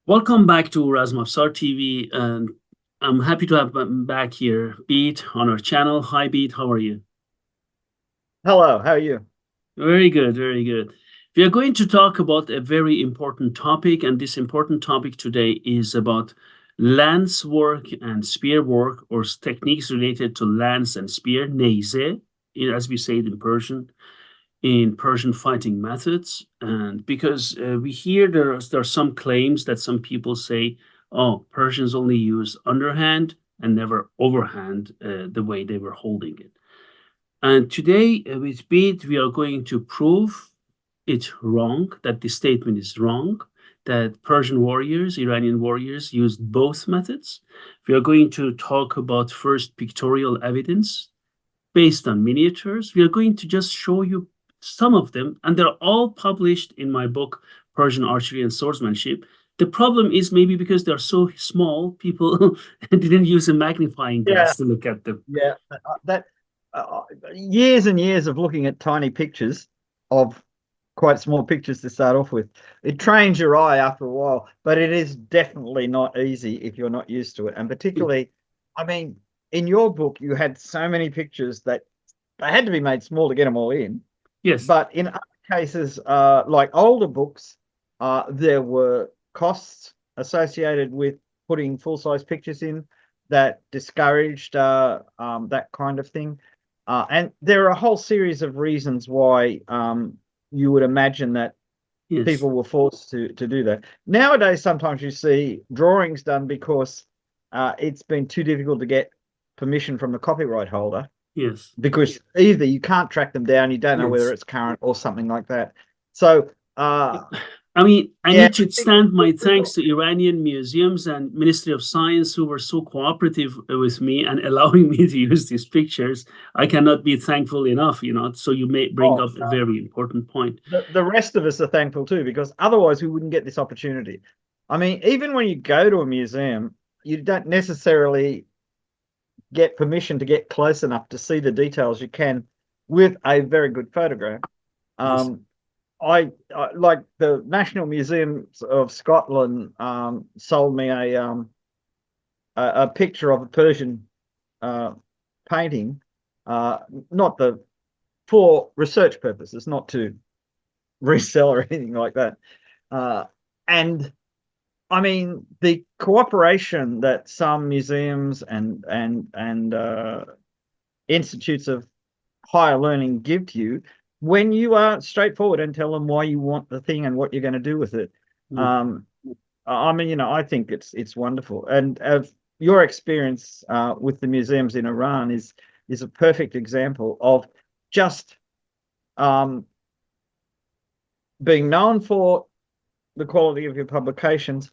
Welcome back to Razmafzar TV, and I'm happy to have back here Bede on our channel. Hi, Bede, how are you? Hello, how are you? Very good, very good. We are going to talk about a very important topic, and this important topic today is about lance work and spear work, or techniques related to lance and spear, Neyze, as we say it in Persian fighting methods. And because we hear there are some claims that some people say, oh, Persians only use underhand and never overhand the way they were holding it. And today with Bede, we are going to prove it wrong, that the statement is wrong, that Persian warriors, Iranian warriors used both methods. We are going to talk about first pictorial evidence based on miniatures. We are going to just show you some of them, and they're all published in my book, Persian Archery and Swordsmanship. The problem is maybe because they're so small, people didn't use a magnifying glass to look at them. Yeah, that years and years of looking at tiny pictures of quite small pictures to start off with. It trains your eye after a while, but it is definitely not easy if you're not used to it. And particularly, I mean, in your book, you had so many pictures that they had to be made small to get them all in. Yes. But in other cases, like older books, there were costs associated with putting full-size pictures in that discouraged that kind of thing. And there are a whole series of reasons why you would imagine that people were forced to do that. Nowadays, sometimes you see drawings done because it's been too difficult to get permission from the copyright holder. Yes. Because either you can't track them down, you don't know whether it's current or something like that. So, I mean, I need to extend my thanks to Iranian museums and Ministry of Science who were so cooperative with me and allowing me to use these pictures. I cannot be thankful enough, So you may bring up a very important point. The rest of us are thankful too, because otherwise we wouldn't get this opportunity. I mean, even when you go to a museum, you don't necessarily get permission to get close enough to see the details you can with a very good photograph. Yes. I like the National Museum of Scotland sold me a picture of a Persian painting, not for research purposes, not to resell or anything like that. And I mean, the cooperation that some museums and institutes of higher learning give to you when you are straightforward and tell them why you want the thing and what you're going to do with it. I mean, I think it's wonderful. And your experience with the museums in Iran is a perfect example of just being known for the quality of your publications,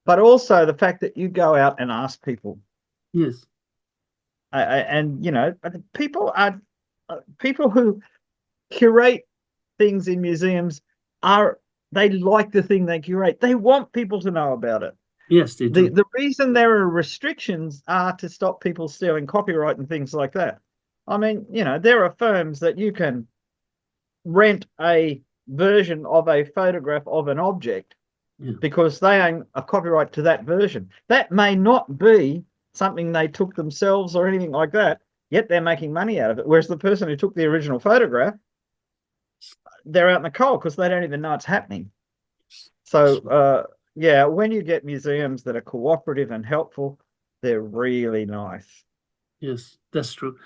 but also the fact that you go out and ask people. Yes. And people who curate things in museums they like the thing they curate. They want people to know about it. Yes, they do. The reason there are restrictions are to stop people stealing copyright and things like that. I mean, there are firms that you can rent a version of a photograph of an object because they own a copyright to that version. That may not be something they took themselves or anything like that, yet they're making money out of it. Whereas the person who took the original photograph, they're out in the cold because they don't even know it's happening. So, when you get museums that are cooperative and helpful, they're really nice. Yes, that's true.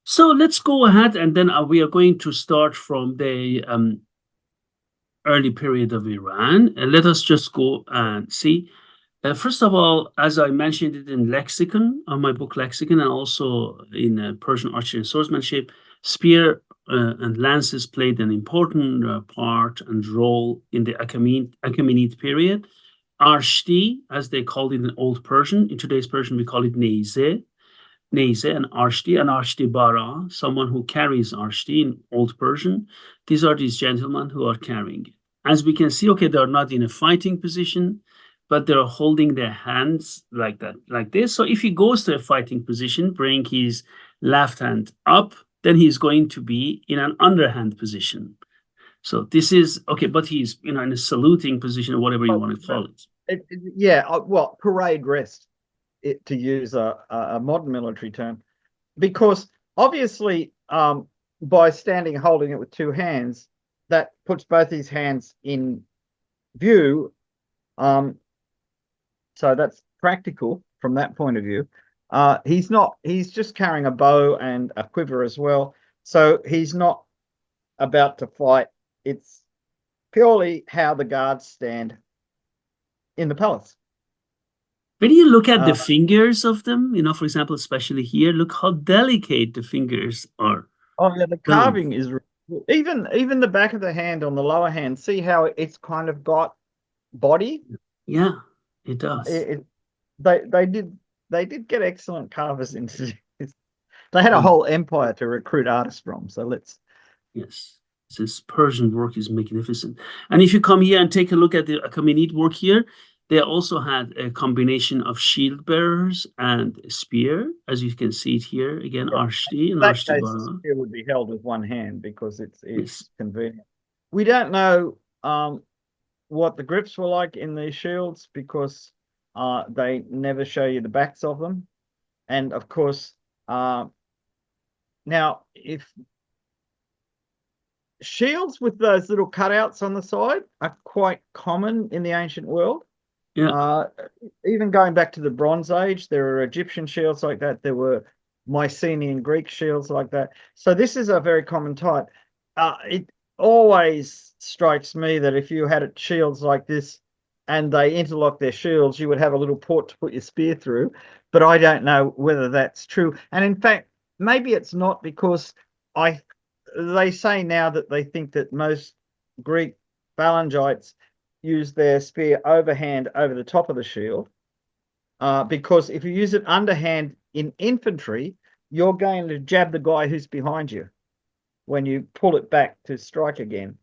So let's go ahead, and then we are going to start from the early period of Iran. And let us just go and see. First of all, as I mentioned it in lexicon, on my book Lexicon, and also in Persian Archery and Swordsmanship, spear and lances played an important part and role in the Achaemenid period. Arshti, as they called it in Old Persian, in today's Persian we call it Neyze, Neyze and Arshti Bara, someone who carries Arshti in Old Persian. These are these gentlemen who are carrying it. As we can see, okay, they're not in a fighting position, but they're holding their hands like that, like this. So if he goes to a fighting position, bring his left hand up, then he's going to be in an underhand position. So this is okay, but he's in a saluting position or whatever you want to call it. Yeah, well, parade rest, to use a modern military term, because obviously by standing holding it with two hands, that puts both his hands in view. So that's practical from that point of view. He's just carrying a bow and a quiver as well. So he's not about to fight. It's purely how the guards stand in the palace. When you look at the fingers of them, for example, especially here, look how delicate the fingers are. Oh yeah, the carving is even the back of the hand on the lower hand. See how it's kind of got body? Yeah, it does. They did get excellent carvers into this. They had a whole empire to recruit artists from. So yes, this Persian work is magnificent. And if you come here and take a look at the Achaemenid work here, they also had a combination of shield bearers and spear, as you can see it here again. Yeah. Arshti and Arshti Bara. Spear would be held with one hand because it's convenient. We don't know what the grips were like in these shields because they never show you the backs of them, and of course, now if shields with those little cutouts on the side are quite common in the ancient world. Yeah. Even going back to the Bronze Age, there were Egyptian shields like that. There were Mycenaean Greek shields like that. So this is a very common type. It always strikes me that if you had shields like this and they interlock their shields, you would have a little port to put your spear through. But I don't know whether that's true. And in fact, maybe it's not, because they say now that they think that most Greek phalangites use their spear overhand over the top of the shield, because if you use it underhand in infantry, you're going to jab the guy who's behind you when you pull it back to strike again.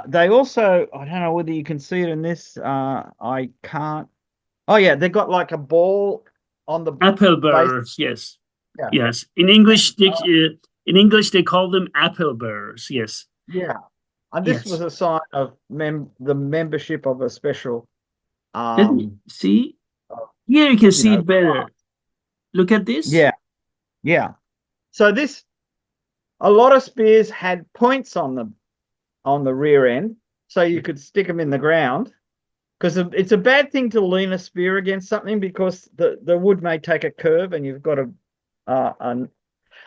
They also, I don't know whether you can see it in this, I can't. Oh yeah, they've got like a ball on the apple bearers. Yes. Yeah. Yes. In English, they call them apple bearers. Yes. Yeah. And this was a sign of the membership of a special. See, here you can see it better. Look at this. Yeah, yeah. So a lot of spears had points on the rear end, so you could stick them in the ground. Because it's a bad thing to lean a spear against something, because the wood may take a curve, and you've got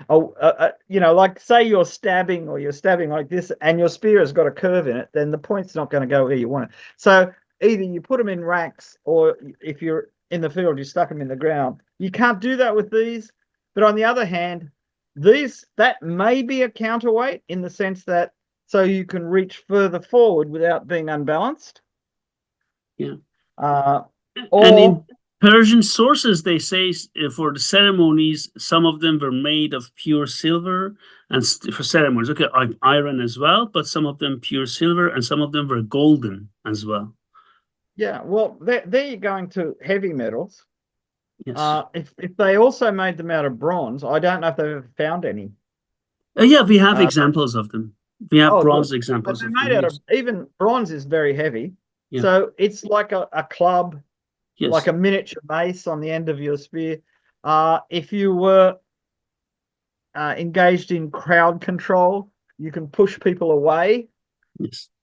like say you're stabbing like this and your spear has got a curve in it, then the point's not going to go where you want it. So either you put them in racks, or if you're in the field, you stuck them in the ground. You can't do that with these. But on the other hand, that may be a counterweight, in the sense that so you can reach further forward without being unbalanced. Yeah. And in Persian sources, they say for the ceremonies, some of them were made of pure silver, and for ceremonies, okay, iron as well, but some of them pure silver, and some of them were golden as well. Yeah, well, there you're going to heavy metals. Yes. If they also made them out of bronze, I don't know if they've ever found any. Yeah, we have examples of them. We have bronze examples of them. Out of, even bronze is very heavy. Yeah. So it's like a club, like a miniature mace on the end of your spear. If you were engaged in crowd control, you can push people away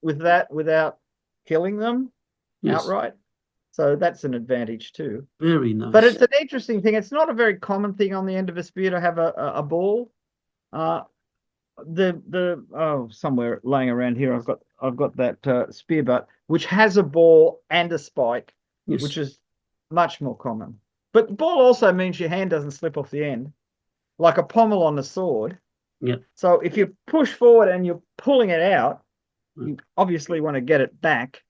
with that without killing them outright. So that's an advantage too. Very nice. But it's an interesting thing. It's not a very common thing on the end of a spear to have a ball. Somewhere laying around here, I've got that spear butt, which has a ball and a spike, Yes. which is much more common. But ball also means your hand doesn't slip off the end, like a pommel on a sword. Yeah. So if you push forward and you're pulling it out, you obviously want to get it back,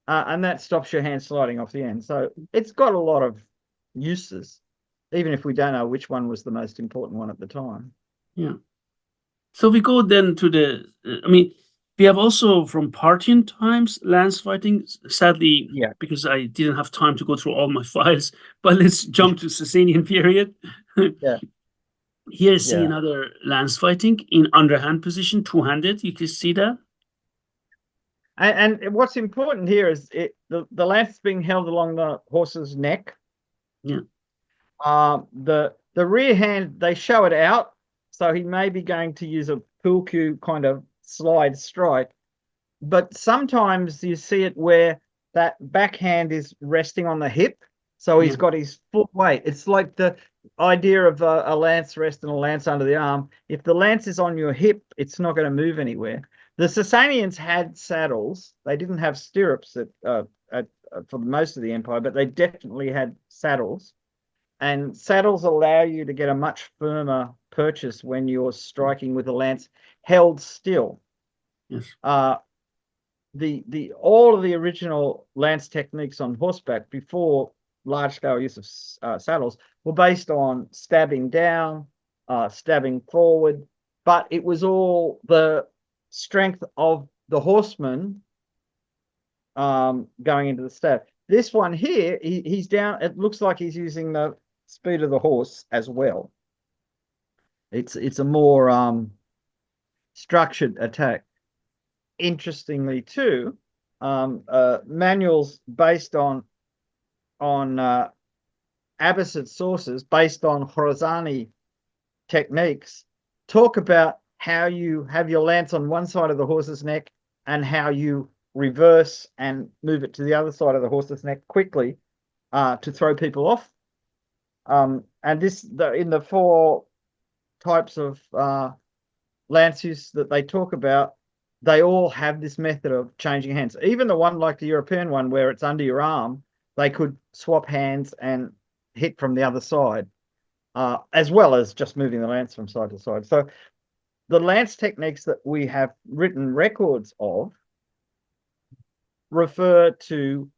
and that stops your hand sliding off the end. So it's got a lot of uses, even if we don't know which one was the most important one at the time. Yeah. So we go then to the, we have also from Parthian times lance fighting. Sadly, Yeah. because I didn't have time to go through all my files, but let's jump to Sasanian period. Yeah. Here, see another lance fighting in underhand position, two-handed. You can see that. And what's important here is the lance is being held along the horse's neck. Yeah. The rear hand, they show it out, so he may be going to use a pool cue kind of slide strike, but sometimes you see it where that backhand is resting on the hip, so he's got his full weight. It's like the idea of a lance rest and a lance under the arm. If the lance is on your hip, it's not going to move anywhere. The Sasanians had saddles. They didn't have stirrups for most of the empire, but they definitely had saddles. And saddles allow you to get a much firmer purchase when you're striking with a lance held still. Yes. All of the original lance techniques on horseback before large-scale use of saddles were based on stabbing down, stabbing forward, but it was all the strength of the horseman going into the stab. This one here, he's down. It looks like he's using the speed of the horse as well. It's a more structured attack. Interestingly, too, manuals based on Abbasid sources, based on Khorasani techniques, talk about how you have your lance on one side of the horse's neck and how you reverse and move it to the other side of the horse's neck quickly to throw people off. And in the four types of lance use that they talk about, they all have this method of changing hands. Even the one like the European one where it's under your arm, they could swap hands and hit from the other side, as well as just moving the lance from side to side. So the lance techniques that we have written records of refer to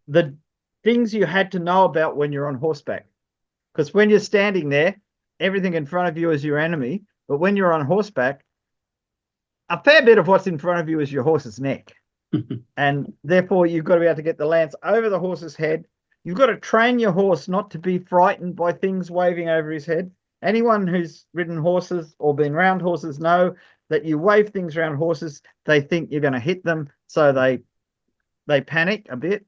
the things you had to know about when you're on horseback. Because when you're standing there, everything in front of you is your enemy. But when you're on horseback, a fair bit of what's in front of you is your horse's neck. And therefore, you've got to be able to get the lance over the horse's head. You've got to train your horse not to be frightened by things waving over his head. Anyone who's ridden horses or been around horses know that you wave things around horses, they think you're going to hit them, so they panic a bit.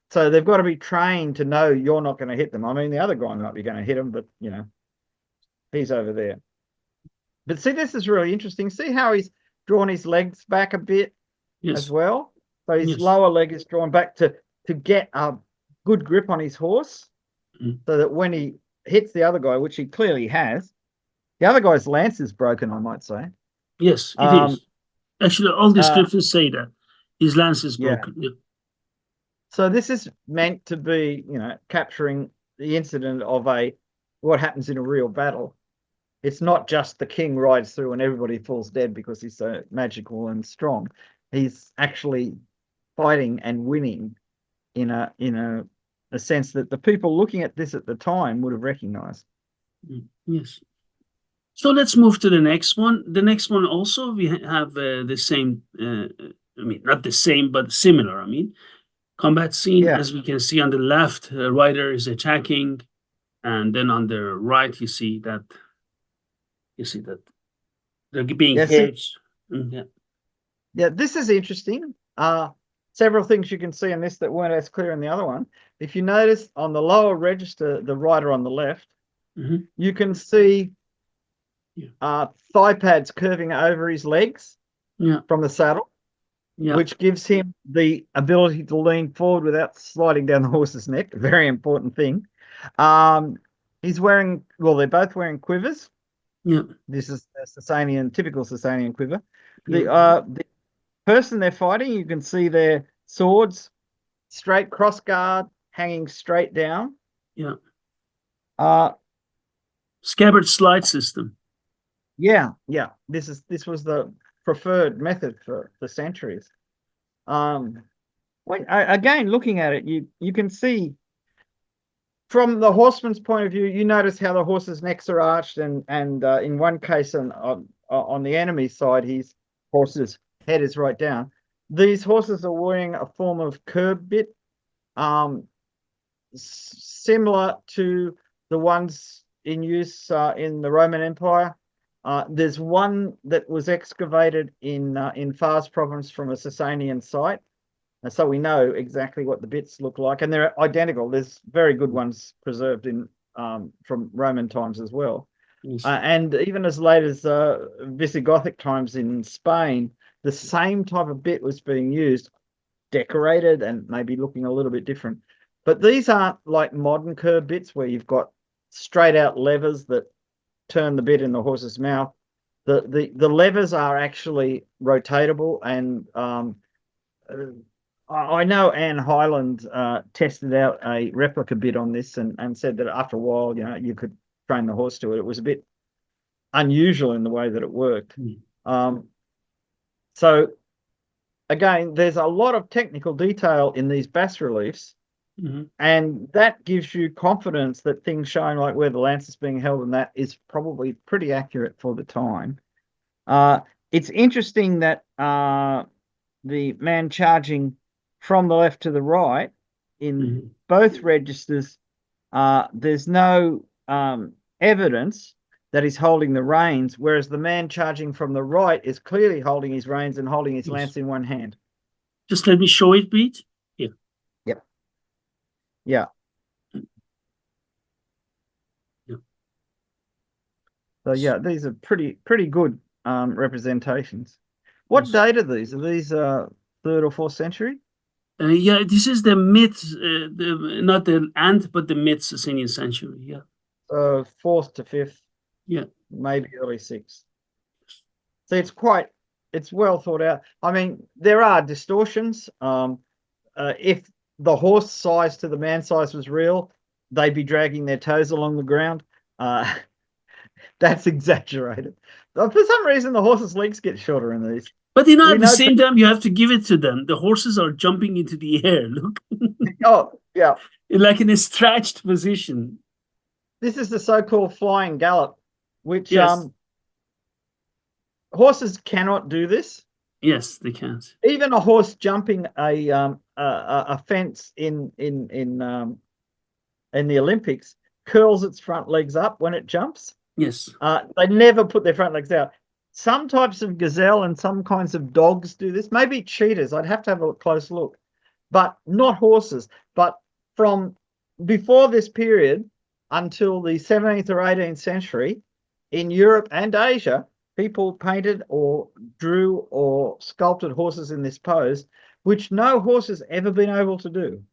So they've got to be trained to know you're not going to hit them. I mean, the other guy might be going to hit him, but, you know, he's over there. But see, this is really interesting. See how he's drawn his legs back a bit as well? So his lower leg is drawn back to get a good grip on his horse, so that when he hits the other guy, which he clearly has, the other guy's lance is broken, I might say. Yes, it is. Actually, all the scriptures say that his lance is broken. Yeah. So this is meant to be, you know, capturing the incident of what happens in a real battle. It's not just the king rides through and everybody falls dead because he's so magical and strong. He's actually fighting and winning in a sense that the people looking at this at the time would have recognized. Yes. So let's move to the next one. The next one also, we have the same, not the same, but similar, combat scene. As we can see on the left, the rider is attacking, and then on the right, you see that they're being hit. Yeah, this is interesting. Several things you can see in this that weren't as clear in the other one. If you notice on the lower register, the rider on the left, you can see thigh pads curving over his legs from the saddle. Yeah. which gives him the ability to lean forward without sliding down the horse's neck. A very important thing. He's wearing, well, they're both wearing quivers. Yeah. This is a Sasanian, typical Sasanian quiver. Yeah. The person they're fighting, you can see their swords straight cross guard, hanging straight down. Yeah. Uh, Scabbard slide system. yeah. This was the preferred method for centuries. Again, looking at it, you can see from the horseman's point of view, you notice how the horse's necks are arched, and in one case on the enemy side, his horse's head is right down. These horses are wearing a form of curb bit, similar to the ones in use in the Roman Empire. There's one that was excavated in Fars province from a Sasanian site. And so we know exactly what the bits look like, and they're identical. There's very good ones preserved in from Roman times as well. Yes. And even as late as Visigothic times in Spain, the same type of bit was being used, decorated and maybe looking a little bit different. But these aren't like modern curb bits where you've got straight out levers that turn the bit in the horse's mouth. The levers are actually rotatable, and I know Anne Hyland tested out a replica bit on this and said that after a while, you could train the horse to it. It was a bit unusual in the way that it worked. So again, there's a lot of technical detail in these bas reliefs, and that gives you confidence that things showing like where the lance is being held and that is probably pretty accurate for the time. It's interesting that the man charging from the left to the right in both registers, there's no evidence that he's holding the reins, whereas the man charging from the right is clearly holding his reins and holding his lance in one hand. Just let me show it, Bede. Yeah. Yep. Yeah. So yeah, these are pretty good representations. What date are these? Are these 3rd or 4th century? Yeah, this is the mid, not the end, but the mid Sasanian century. Yeah. 4th to 5th. Yeah. Maybe early 6th. So it's well thought out. I mean, there are distortions. If the horse size to the man size was real, they'd be dragging their toes along the ground. That's exaggerated. For some reason, the horse's legs get shorter in these. But at the same time, you have to give it to them. The horses are jumping into the air. Look. Oh, yeah. Like in a stretched position. This is the so-called flying gallop, which horses cannot do this. Yes, they can't. Even a horse jumping a fence in the Olympics curls its front legs up when it jumps. Yes. They never put their front legs out. Some types of gazelle and some kinds of dogs do this. Maybe cheetahs. I'd have to have a close look, but not horses. But from before this period until the 17th or 18th century, in Europe and Asia, people painted or drew or sculpted horses in this pose, which no horse has ever been able to do.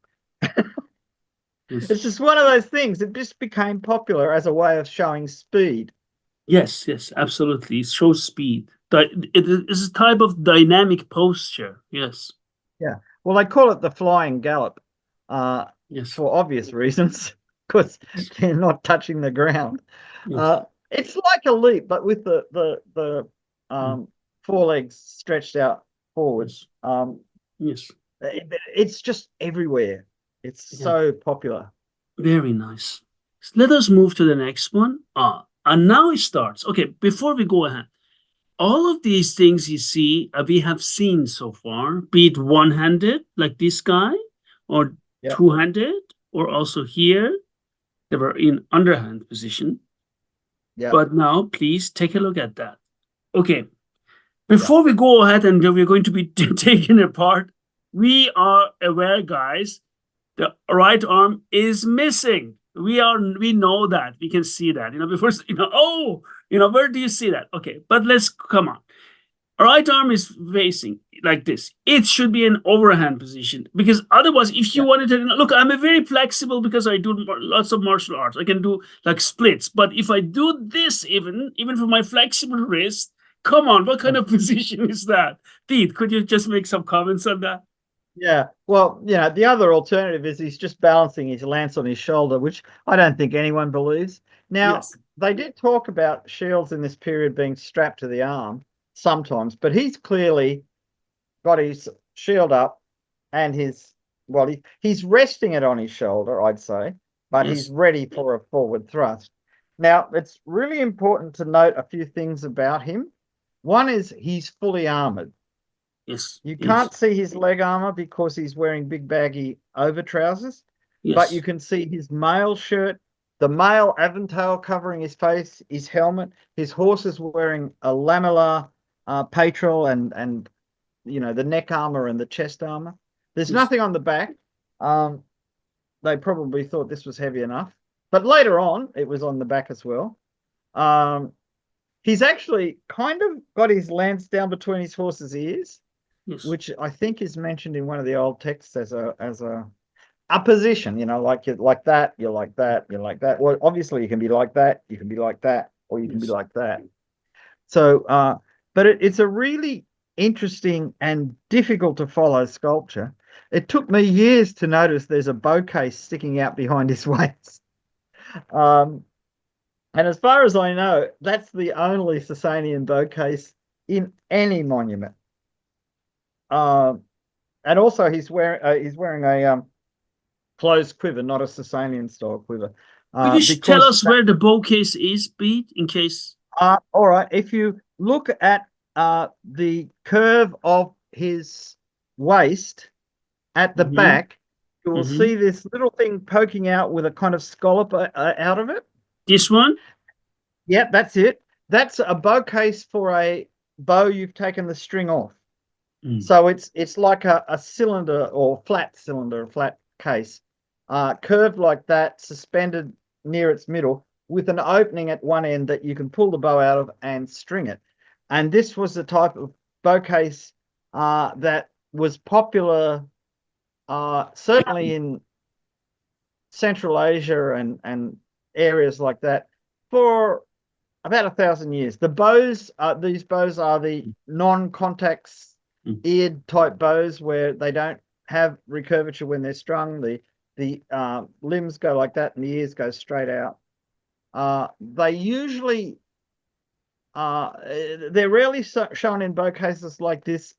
It's just one of those things. It just became popular as a way of showing speed. Yes, absolutely. It shows speed. It is a type of dynamic posture. Yes. Yeah. Well, they call it the flying gallop yes. for obvious reasons, because they're not touching the ground. Yes. It's like a leap, but with the forelegs stretched out forwards. Yes. It's just everywhere. It's so popular. Very nice. Let us move to the next one. And now it starts. Okay, before we go ahead, all of these things you see, we have seen so far, be it one-handed, like this guy, or two-handed, or also here, they were in underhand position. Yeah. But now, please take a look at that. Okay, before we go ahead and we're going to be taken apart, we are aware, guys, the right arm is missing. We know that. We can see that. Before, where do you see that? Okay, but let's come on. right arm is facing like this. It should be an overhand position, because otherwise, if you Yeah. wanted to look, I'm a very flexible because I do lots of martial arts. I can do like splits, but if I do this, even for my flexible wrist, come on, what kind of position is that? Pete, could you just make some comments on that? Yeah, well, the other alternative is he's just balancing his lance on his shoulder, which I don't think anyone believes. Now, Yes. they did talk about shields in this period being strapped to the arm sometimes, but he's clearly got his shield up and he's resting it on his shoulder, I'd say, but he's Yes. ready for a forward thrust. Now, it's really important to note a few things about him. One is he's fully armored. Yes. You Yes. can't see his leg armor because he's wearing big baggy over trousers, but you Yes. can see his mail shirt, the mail aventail covering his face, his helmet. His horse is wearing a lamellar patral and the neck armor and the chest armor. There's Yes. nothing on the back. They probably thought this was heavy enough, but later on it was on the back as well. He's actually kind of got his lance down between his horse's ears, Yes. which I think is mentioned in one of the old texts as a position, like you're like that, you're like that, you're like that. Well, obviously you can be like that, you can be like that, or you can be Yes. like that. So, but it's a really interesting and difficult to follow sculpture. It took me years to notice there's a bow case sticking out behind his waist. And as far as I know, that's the only Sasanian bow case in any monument. And also he's wearing a closed quiver, not a Sasanian style quiver. Could you tell Because us where the bow case is, Pete, in case? all right, if you look at the curve of his waist at the Mm-hmm. back, you will Mm-hmm. see this little thing poking out with a kind of scallop out of it. This one? Yep, that's it. That's a bow case for a bow you've taken the string off. Mm. So it's like a cylinder or flat cylinder, a flat case, curved like that, suspended near its middle, with an opening at one end that you can pull the bow out of and string it. And this was the type of bow case that was popular, certainly in Central Asia and areas like that, for about 1,000 years. These bows are the non-contact Mm. eared type bows where they don't have recurvature when they're strung. The limbs go like that and the ears go straight out. They usually they're rarely shown in bow cases like this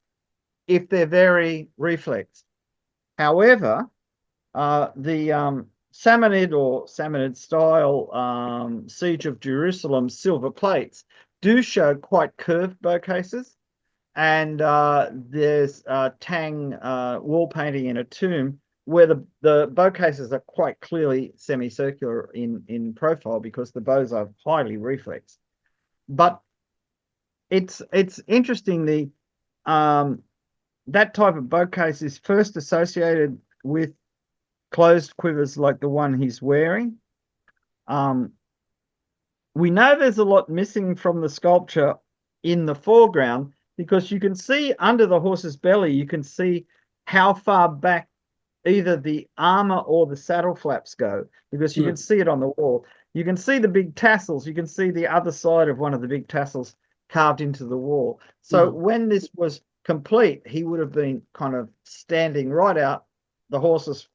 if they're very reflex. However, the Samanid style Siege of Jerusalem silver plates do show quite curved bow cases. And there's Tang wall painting in a tomb where the bow cases are quite clearly semicircular in profile because the bows are highly reflex. But it's interesting, that type of bow case is first associated with closed quivers like the one he's wearing. We know there's a lot missing from the sculpture in the foreground because you can see under the horse's belly, you can see how far back either the armor or the saddle flaps go, because you Yeah. can see it on the wall. You can see the big tassels. You can see the other side of one of the big tassels carved into the wall. So Yeah. when this was complete, he would have been kind of standing right out. The horse's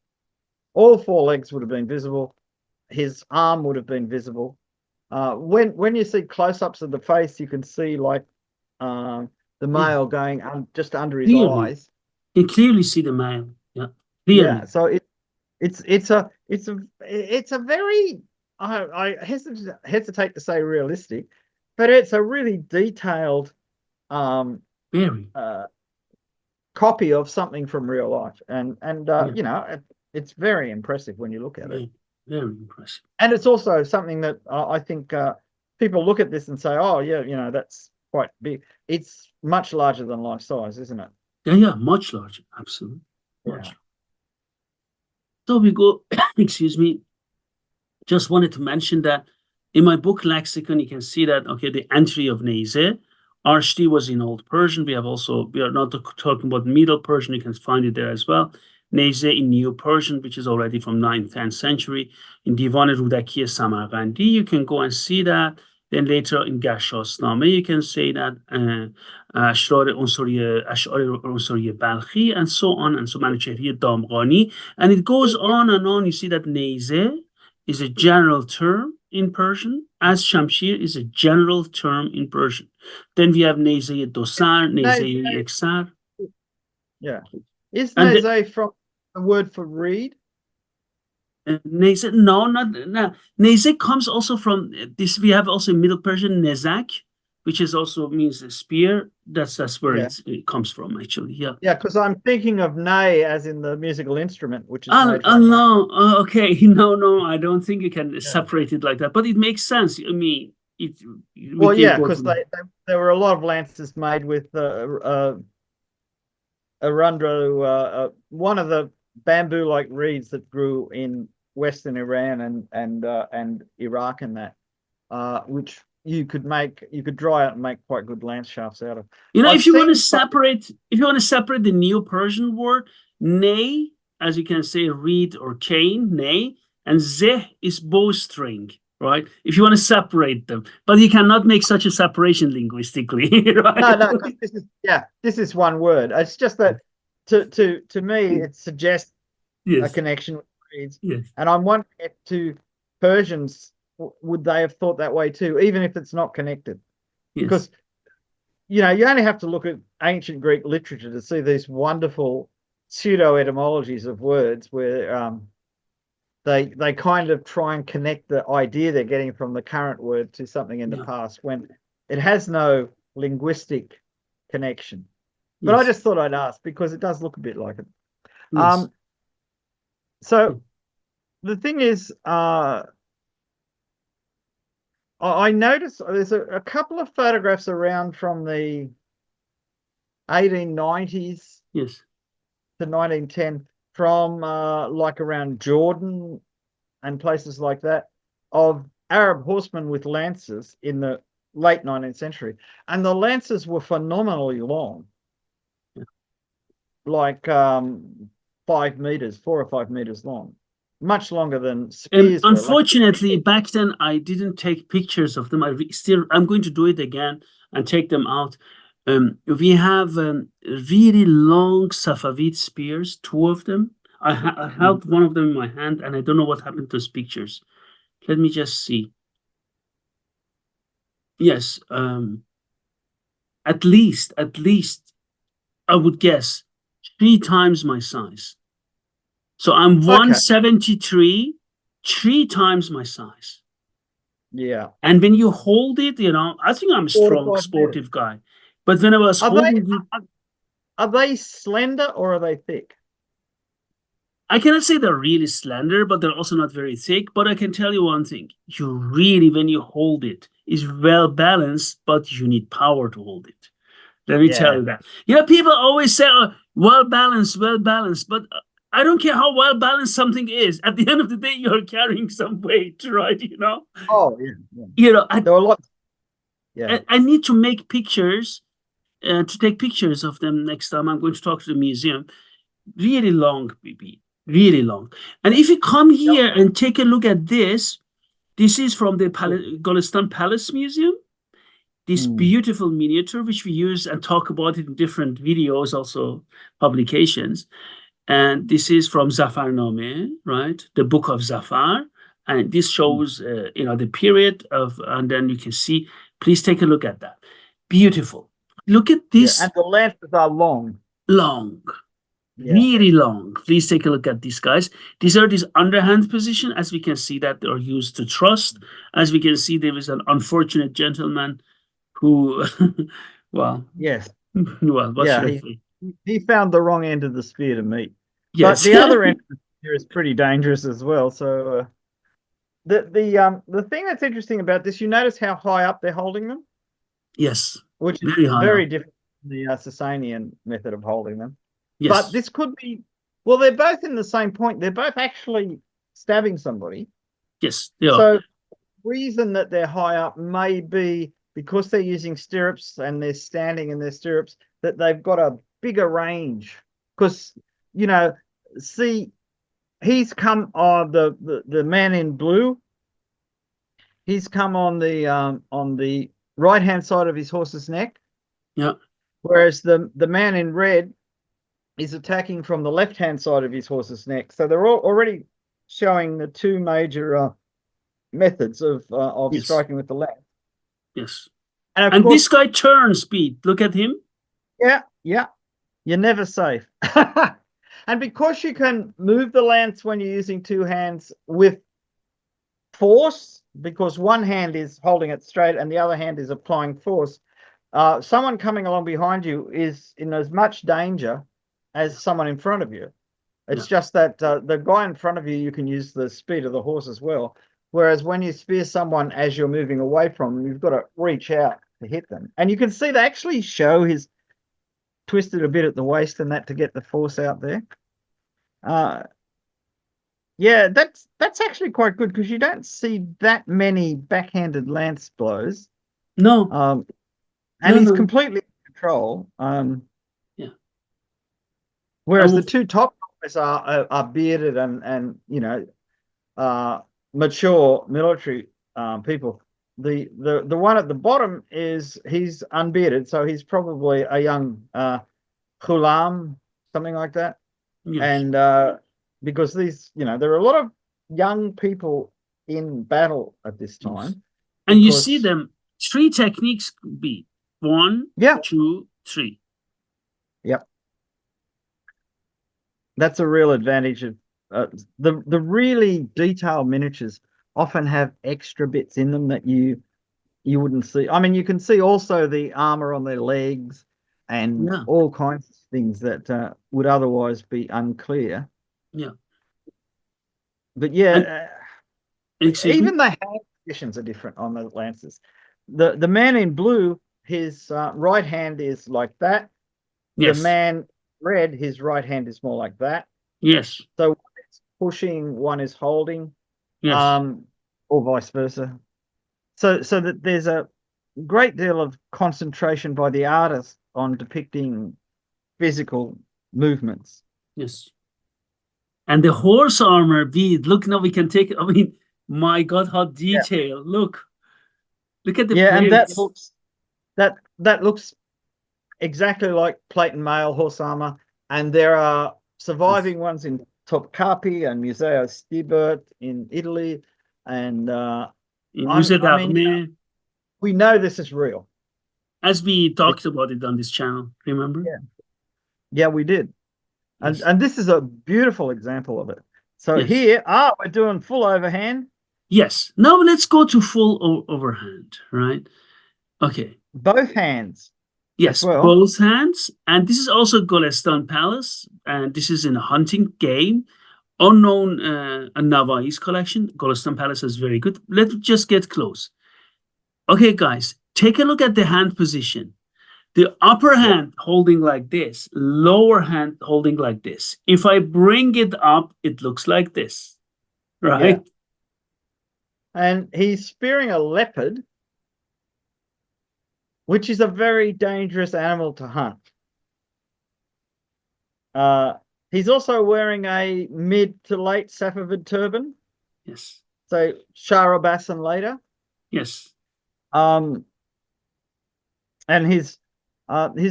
all four legs would have been visible. His arm would have been visible. When you see close-ups of the face, you can see like the Yeah. mail going just under his Clearly. eyes. You clearly see the male. Yeah. Yeah, Clearly. so it's a very I hesitate to say realistic, but it's a really detailed um Very. copy of something from real life, and Yeah. it's very impressive when you look at it. Very, very impressive. And it's also something that I think people look at this and say, oh yeah, that's quite big. It's much larger than life size, isn't it? Yeah, yeah, much larger. Absolutely. Much. Yeah. So we go, excuse me, just wanted to mention that in my book lexicon, you can see that, okay, the entry of Neyze Arshti was in Old Persian. We are not talking about Middle Persian. You can find it there as well. Neyze in New Persian, which is already from 9th, 10th century. In Divan Rudaki Samarkandi, you can go and see that. Then later in Gashasname, you can say that Ashrar Unsuri Balkhi, and so on, and so Manuchehri Damghani. And it goes on and on. You see that Neyze is a general term in Persian, as Shamshir is a general term in Persian. Then we have Neyze Dosar, Neyze Eksar. Yeah. Is Neyze from the word for reed? Neyze, no, not. Neyze comes also from this. We have also Middle Persian Nezak, which is also means a spear. That's where it comes from, actually. Yeah. Yeah, because I'm thinking of ney as in the musical instrument, which is made from no. Okay, no, I don't think you can separate it like that. But it makes sense. I mean, well, yeah, because there were a lot of lances made with arundro, one of the bamboo-like reeds that grew in Western Iran and Iraq and that, which you could dry out and make quite good lance shafts out of. If you want to separate the Neo-Persian word, ney, as you can say, reed or cane, ney, and zeh is bowstring, right? If you want to separate them, but you cannot make such a separation linguistically, right? No, this is one word. It's just that to me it suggests a connection with reeds, and I'm wondering if to Persians would they have thought that way too, even if it's not connected, because you only have to look at ancient Greek literature to see these wonderful pseudo etymologies of words where they kind of try and connect the idea they're getting from the current word to something in the past when it has no linguistic connection. But I just thought I'd ask because it does look a bit like it. So the thing is, I noticed there's a couple of photographs around from the 1890s to 1910 from like around Jordan and places like that of Arab horsemen with lances in the late 19th century. And the lances were phenomenally long, like 5 meters, 4 or 5 meters long. Much longer than spears. Unfortunately, back then I didn't take pictures of them. I'm going to do it again and take them out. We have really long Safavid spears, 2 of them. I held one of them in my hand, and I don't know what happened to those pictures. Let me just see. Yes, at least, I would guess 3 times my size. So I'm 173, 3 times my size. Yeah. And when you hold it, I think I'm a strong, sportive guy. But when I was holding it, are they slender or are they thick? I cannot say they're really slender, but they're also not very thick. But I can tell you one thing. You really, when you hold it, is well balanced, but you need power to hold it. Let me tell you that. People always say, well balanced, but I don't care how well balanced something is. At the end of the day, you're carrying some weight, right? Oh, yeah. There are lots. Yeah. I need to make pictures, to take pictures of them next time. I'm going to talk to the museum. Really long, BB. Really long. And if you come here and take a look at this is from the Golestan Palace Museum. This beautiful miniature, which we use and talk about it in different videos, also publications. And this is from Zafarnameh, right? The Book of Zafar. And this shows, the period of, and then you can see, please take a look at that. Beautiful. Look at this. And the lances are long. Long. Really long. Please take a look at these guys. These are this underhand position. As we can see that they are used to thrust. As we can see, there is an unfortunate gentleman who, well. Yes. Well, what should I say? He found the wrong end of the spear to meet. Yes. But the other end of the spear is pretty dangerous as well. So the thing that's interesting about this, you notice how high up they're holding them? Yes. Which is very different from the Sasanian method of holding them. Yes. But this could be, well, they're both in the same point. They're both actually stabbing somebody. Yes. So the reason that they're high up may be because they're using stirrups and they're standing in their stirrups, that they've got a bigger range. Because, you know, see, he's come on the man in blue. He's come on the right hand side of his horse's neck. Yeah. Whereas the man in red is attacking from the left hand side of his horse's neck. So they're all already showing the two major methods of Yes. striking with the lance. Yes. And of And course, this guy turns, Bede. Look at him. yeah, you're never safe. And because you can move the lance when you're using two hands with force, because one hand is holding it straight and the other hand is applying force, someone coming along behind you is in as much danger as someone in front of you. It's just that the guy in front of you, you can use the speed of the horse as well. Whereas when you spear someone as you're moving away from them, you've got to reach out to hit them. And you can see they actually show his twisted a bit at the waist and that to get the force out there. Yeah, that's actually quite good because you don't see that many backhanded lance blows. No. And he's No. completely in control. Yeah. Whereas the two top guys are bearded and you know, mature military people. The one at the bottom he's unbearded, so he's probably a young Ghulam, something like that. Yes. And because these, you know, there are a lot of young people in battle at this time. Yes. And you because, see them, three techniques, Bede. 1, yeah, 2, 3. Yep. That's a real advantage of the really detailed miniatures often have extra bits in them that you wouldn't see. I mean, you can see also the armor on their legs and all kinds of things that would otherwise be unclear. Yeah. But yeah, even the hand positions are different on the lances. The man in blue, his right hand is like that. Yes. The man red, his right hand is more like that. Yes. So one is pushing, one is holding. Yes. Or vice versa. So that there's a great deal of concentration by the artist on depicting physical movements. Yes. And the horse armor, Bede, look, now we can take it. I mean, my God, how detailed. Look at the and plates. that looks exactly like plate and mail horse armor. And there are surviving ones in Topkapi and Museo Stibert in Italy. And in Musée d'Armée. We know this is real. As we talked about it on this channel, remember? Yeah, we did. And this is a beautiful example of it. So here, we're doing full overhand. Yes. Now let's go to full overhand, right? Okay. Both hands. Yes, both hands. And this is also Golestan Palace. And this is in a hunting game. Unknown Navais collection. Golestan Palace is very good. Let's just get close. Okay, guys, take a look at the hand position. The upper hand holding like this, lower hand holding like this. If I bring it up, it looks like this, right? Yeah. And he's spearing a leopard, which is a very dangerous animal to hunt. He's also wearing a mid to late Safavid turban. Yes. So Shah Abbas and later. Yes. And his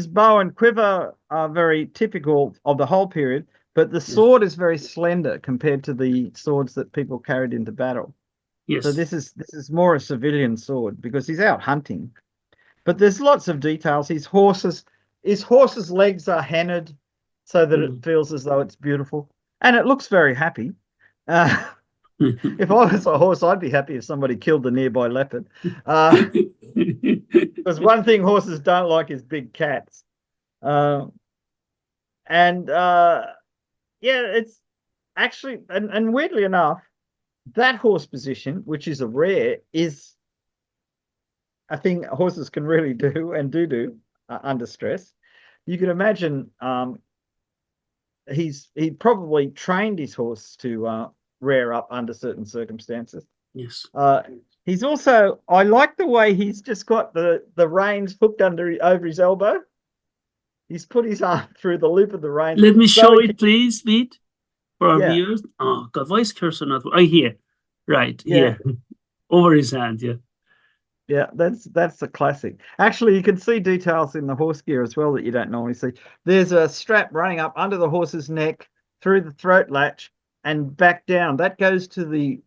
bow and quiver are very typical of the whole period, but the sword is very slender compared to the swords that people carried into battle. Yes. So this is more a civilian sword because he's out hunting. But there's lots of details. His horse's legs are hennaed so that it feels as though it's beautiful. And it looks very happy. If I was a horse, I'd be happy if somebody killed the nearby leopard. Because one thing horses don't like is big cats. It's actually, and weirdly enough, that horse position, which is a rare, is a thing horses can really do and do under stress. You can imagine he probably trained his horse to rear up under certain circumstances. Yes. He's also, I like the way he's just got the reins hooked over his elbow. He's put his arm through the loop of the reins Let me so show he can, it, please, Pete, for our yeah, viewers. Oh God, why is cursor not? Oh, here, right yeah, here, over his hand. Yeah. yeah. That's the classic. Actually, you can see details in the horse gear as well that you don't normally see. There's a strap running up under the horse's neck through the throat latch and back down. That goes to the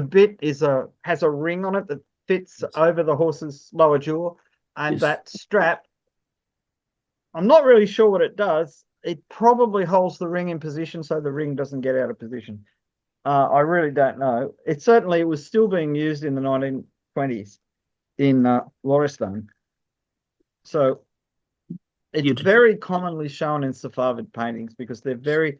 bit has a ring on it that fits Yes. over the horse's lower jaw, and Yes. that strap, I'm not really sure what it does. It probably holds the ring in position so the ring doesn't get out of position. I really don't know. It was still being used in the 1920s in Loristan. So it's Beautiful. very commonly shown in Safavid paintings because they're very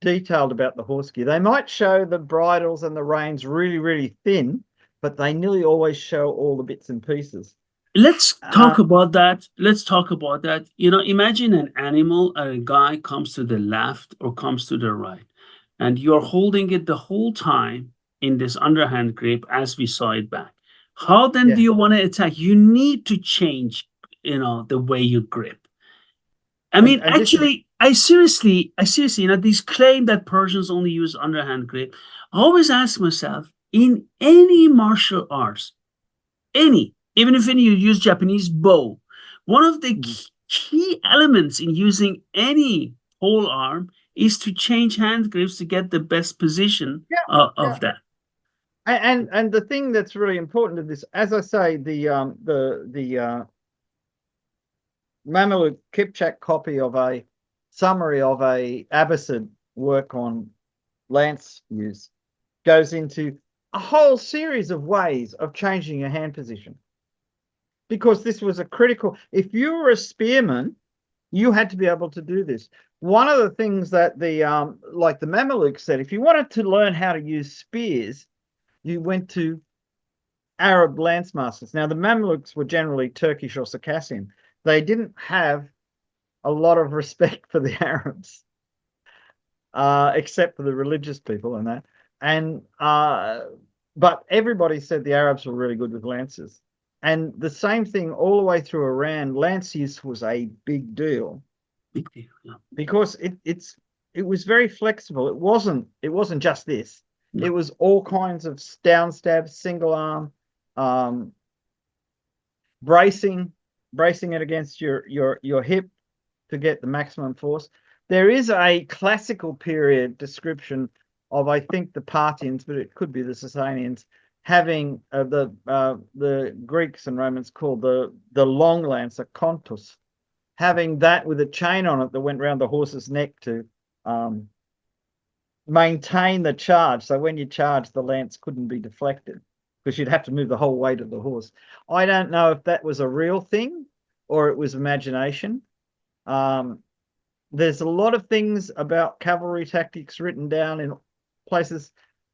detailed about the horse gear. They might show the bridles and the reins really, really thin, but they nearly always show all the bits and pieces. Let's Uh, talk about that. Let's talk about that. You know, imagine an animal or a guy comes to the left or comes to the right, and you're holding it the whole time in this underhand grip as we saw it back. How then do yeah, you want to attack? You need to change, the way you grip. I mean, and this is actually, I seriously, these claim that Persians only use underhand grip. I always ask myself, in any martial arts, even if you use Japanese bow, one of the key elements in using any pole arm is to change hand grips to get the best position yeah, yeah. of that. And the thing that's really important to this, as I say, the Mamluk Kipchak copy of a summary of a Abbasid work on lance use goes into a whole series of ways of changing your hand position, because this was a critical. If you were a spearman, you had to be able to do this. One of the things that the like the Mamelukes said, if you wanted to learn how to use spears, you went to Arab lance masters. Now, the Mamluks were generally Turkish or Circassian. They didn't have a lot of respect for the Arabs, except for the religious people and that. And but everybody said the Arabs were really good with lances. And the same thing all the way through Iran, lance use was a big deal Big deal. Yeah. because it was very flexible. It wasn't just this. It No. was all kinds of down stabs, single arm, um, bracing it against your hip to get the maximum force. There is a classical period description of, I think, the Parthians, but it could be the Sasanians, having the Greeks and Romans called the long lance a contus, having that with a chain on it that went around the horse's neck to maintain the charge. So when you charge, the lance couldn't be deflected because you'd have to move the whole weight of the horse. I don't know if that was a real thing or it was imagination. There's a lot of things about cavalry tactics written down in places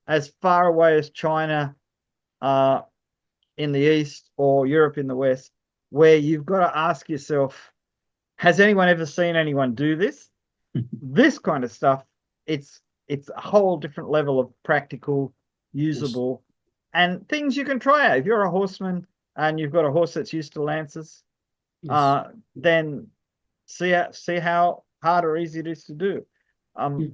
as far away as China in the east or Europe in the west, where you've got to ask yourself, has anyone ever seen anyone do this? This kind of stuff, it's a whole different level of practical, Yes. usable, and things you can try out. If you're a horseman and you've got a horse that's used to lances, Yes. then see how hard or easy it is to do. Yeah.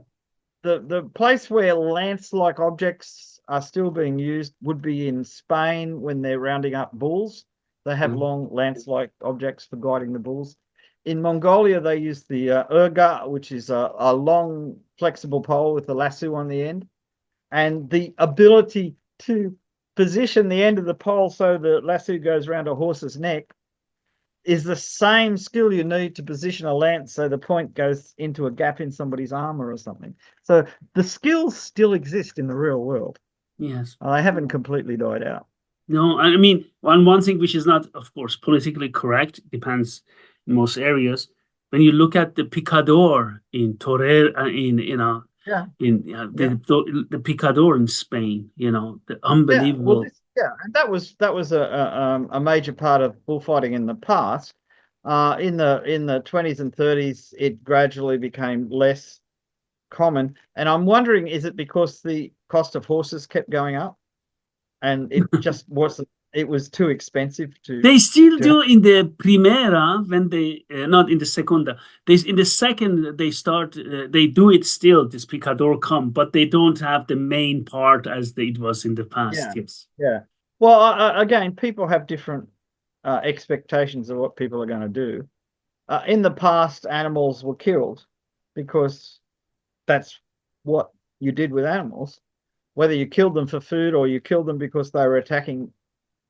The place where lance-like objects are still being used would be in Spain when they're rounding up bulls. They have Mhm. long lance-like objects for guiding the bulls. In Mongolia, they use the urga, which is a long, flexible pole with a lasso on the end, and the ability to position the end of the pole so the lasso goes around a horse's neck is the same skill you need to position a lance so the point goes into a gap in somebody's armor or something. So the skills still exist in the real world. Yes. They haven't completely died out. No, I mean, one thing which is not, of course, politically correct, depends in most areas. When you look at the picador in Torre, Yeah, in yeah, the picador in Spain, the yeah. Well, unbelievable. and that was a major part of bullfighting in the past. In the 20s and 30s, it gradually became less common. And I'm wondering, is it because the cost of horses kept going up? and it just wasn't. It was too expensive to. They still do in the Primera when they not in the Segunda. They in the second they start they do it still this picador come, but they don't have the main part as it was in the past. Yes. Yeah. Well, again, people have different expectations of what people are going to do. In the past, animals were killed because that's what you did with animals. Whether you killed them for food or you killed them because they were attacking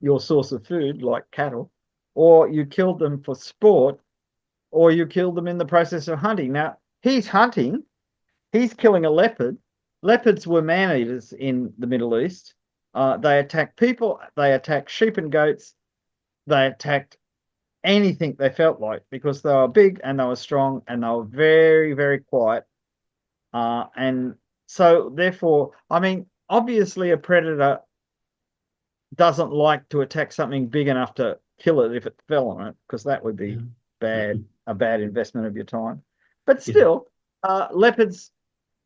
your source of food, like cattle, or you killed them for sport, or you killed them in the process of hunting. Now, he's hunting, he's killing a leopard. Leopards were man-eaters in the Middle East. They attacked people, they attacked sheep and goats, they attacked anything they felt like because they were big and they were strong and they were very, very quiet. And so, therefore, I mean, obviously, a predator doesn't like to attack something big enough to kill it if it fell on it, because that would be a bad investment of your time. But still, leopards,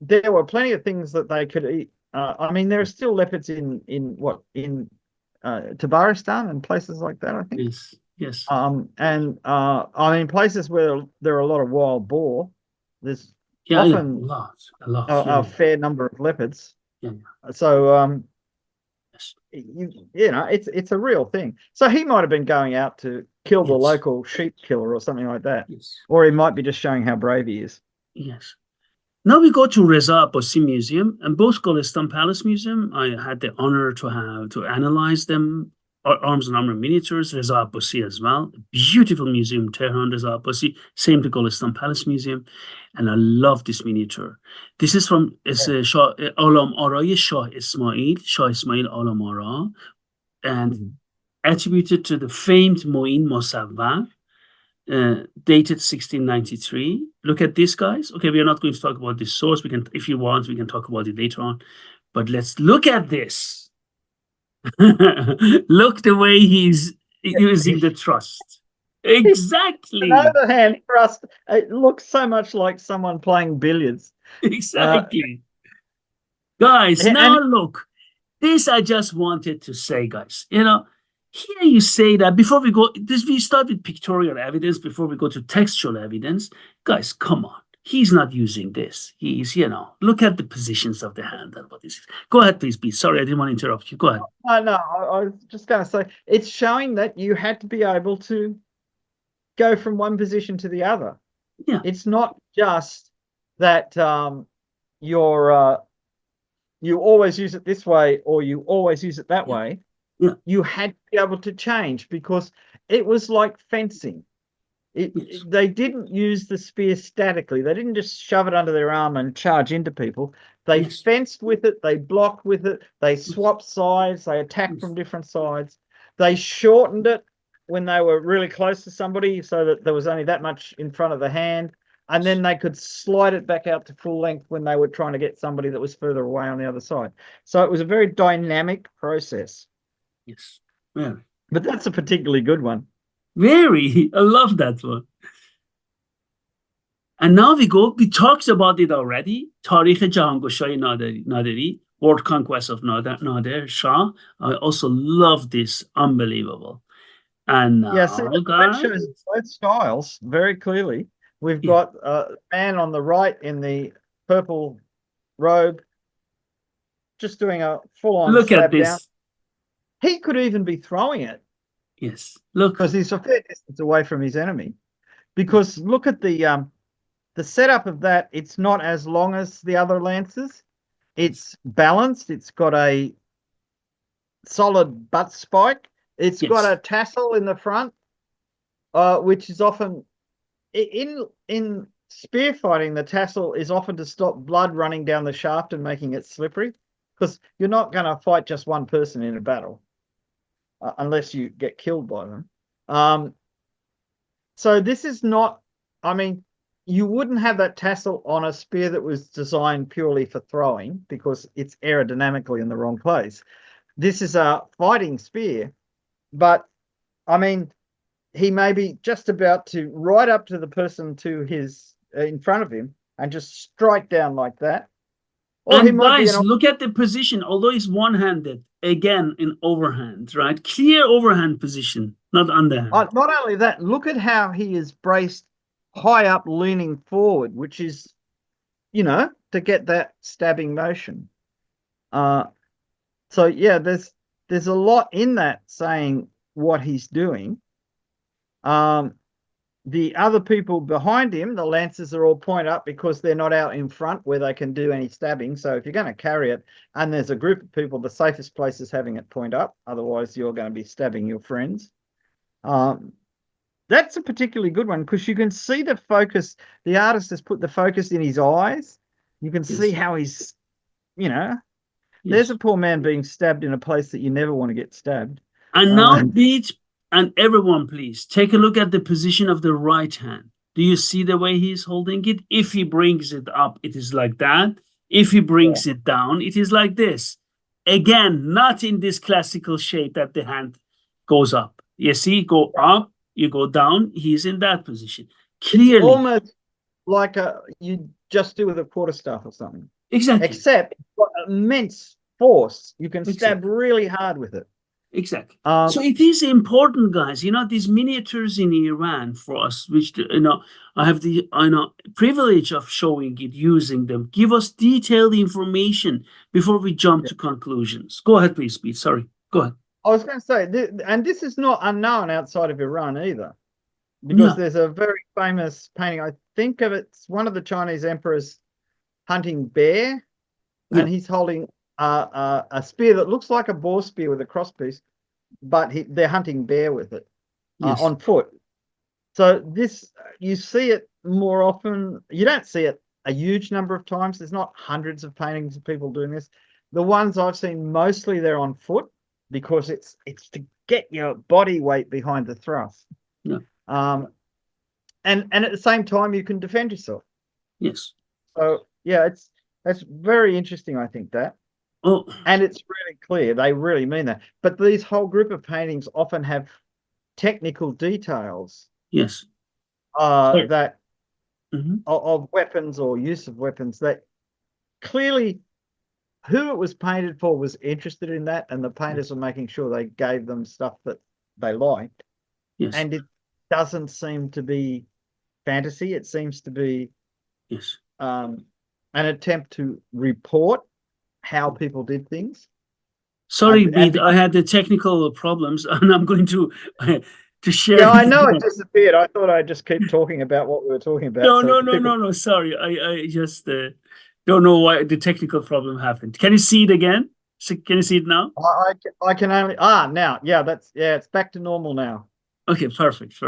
there were plenty of things that they could eat. I mean, there are still leopards in Tabaristan and places like that, I think. Yes. Yes. And I mean, places where there are a lot of wild boar, there's often a lot. A fair number of leopards. Yeah. So you know, it's a real thing. So he might have been going out to kill the local sheep killer or something like that. Yes. Or he might be just showing how brave he is. Yes. Now we go to Reza Abbasi Museum, and both Golestan Palace Museum. I had the honor to analyze them, arms and armor miniatures. Reza Abbasi as well, beautiful museum, Tehran. Reza Abbasi, same to Golestan Palace Museum, and I love this miniature. This is from Shah Alam Ara'i Shah Ismail Alam Ara, and attributed to the famed Moin Mosawwar. Dated 1693. Look at this, guys. Okay, we are not going to talk about this source. We can, if you want, we can talk about it later on. But let's look at this. Look the way he's using the trust. Exactly. An overhand thrust. It looks so much like someone playing billiards. Exactly. Guys, now look. This I just wanted to say, guys. You know, here you say that before we go, we start with pictorial evidence before we go to textual evidence. Guys, come on. He's not using this. He's, you know, look at the positions of the hand and what is it. Go ahead, please, Pete. Sorry, I didn't want to interrupt you. Go ahead. No, I was just going to say, it's showing that you had to be able to go from one position to the other. Yeah. It's not just that you always use it this way or you always use it that way. Yeah. You had to be able to change because it was like fencing. They didn't use the spear statically. They didn't just shove it under their arm and charge into people. They fenced with it. They blocked with it. They swapped sides. They attacked from different sides. They shortened it when they were really close to somebody so that there was only that much in front of the hand. And then they could slide it back out to full length when they were trying to get somebody that was further away on the other side. So it was a very dynamic process. Yes. Yeah. But that's a particularly good one. Very. I love that one. And now we talked about it already. Tarikh Jahangoshahi Naderi, World Conquest of Nader Shah. I also love this. Unbelievable. And now, that shows both styles very clearly. We've got a man on the right in the purple robe, just doing a full-on look at this. Down. He could even be throwing it. Yes, look, because he's a fair distance away from his enemy. Because look at the setup of that. It's not as long as the other lances. It's balanced. It's got a solid butt spike. It's got a tassel in the front, which is often in spear fighting. The tassel is often to stop blood running down the shaft and making it slippery, because you're not going to fight just one person in a battle. Unless you get killed by them. So this is not, I mean, you wouldn't have that tassel on a spear that was designed purely for throwing because it's aerodynamically in the wrong place. This is a fighting spear, but I mean, he may be just about to ride up to the person to his in front of him and just strike down like that. Or he And might be guys, look at the position. Although he's one-handed, again in overhand, right? Clear overhand position, not underhand. not only that, look at how he is braced high up, leaning forward, which is, to get that stabbing motion. So yeah, there's a lot in that saying what he's doing. The other people behind him, the lancers, are all point up because they're not out in front where they can do any stabbing. So if you're going to carry it and there's a group of people, the safest place is having it point up. Otherwise, you're going to be stabbing your friends. That's a particularly good one because you can see the focus. The artist has put the focus in his eyes. You can see how he's, there's a poor man being stabbed in a place that you never want to get stabbed. And now, Bede, and everyone, please take a look at the position of the right hand. Do you see the way he's holding it? If he brings it up, it is like that. If he brings it down, it is like this. Again, not in this classical shape that the hand goes up. You see, go up, you go down. He's in that position. Clearly, it's almost like you just do with a quarterstaff or something. Exactly. Except it's got immense force. You can stab really hard with it. Exactly. So it is important, guys. These miniatures in Iran for us, which I have the privilege of showing it, using them, give us detailed information before we jump to conclusions. Go ahead, please, Pete. Sorry. Go ahead. I was going to say, and this is not unknown outside of Iran either, because there's a very famous painting. I think of it's one of the Chinese emperors hunting bear, and he's holding a spear that looks like a boar spear with a crosspiece, but they're hunting bear with it on foot. So this, you see it more often. You don't see it a huge number of times. There's not hundreds of paintings of people doing this. The ones I've seen, mostly they're on foot because it's to get your body weight behind the thrust. Yeah. And at the same time, you can defend yourself. Yes. So yeah, that's very interesting, I think, that. Oh. And it's really clear. They really mean that. But these whole group of paintings often have technical details. Yes. That of weapons or use of weapons that clearly who it was painted for was interested in that, and the painters were making sure they gave them stuff that they liked. Yes. And it doesn't seem to be fantasy. It seems to be an attempt to report how people did things. Sorry, Bede, I had the technical problems, and I'm going to share. Yeah, I know it disappeared. I thought I'd just keep talking about what we were talking about. No. Sorry, I just don't know why the technical problem happened. Can you see it again? Can you see it now? I can only now. Yeah, it's back to normal now. Okay, perfect.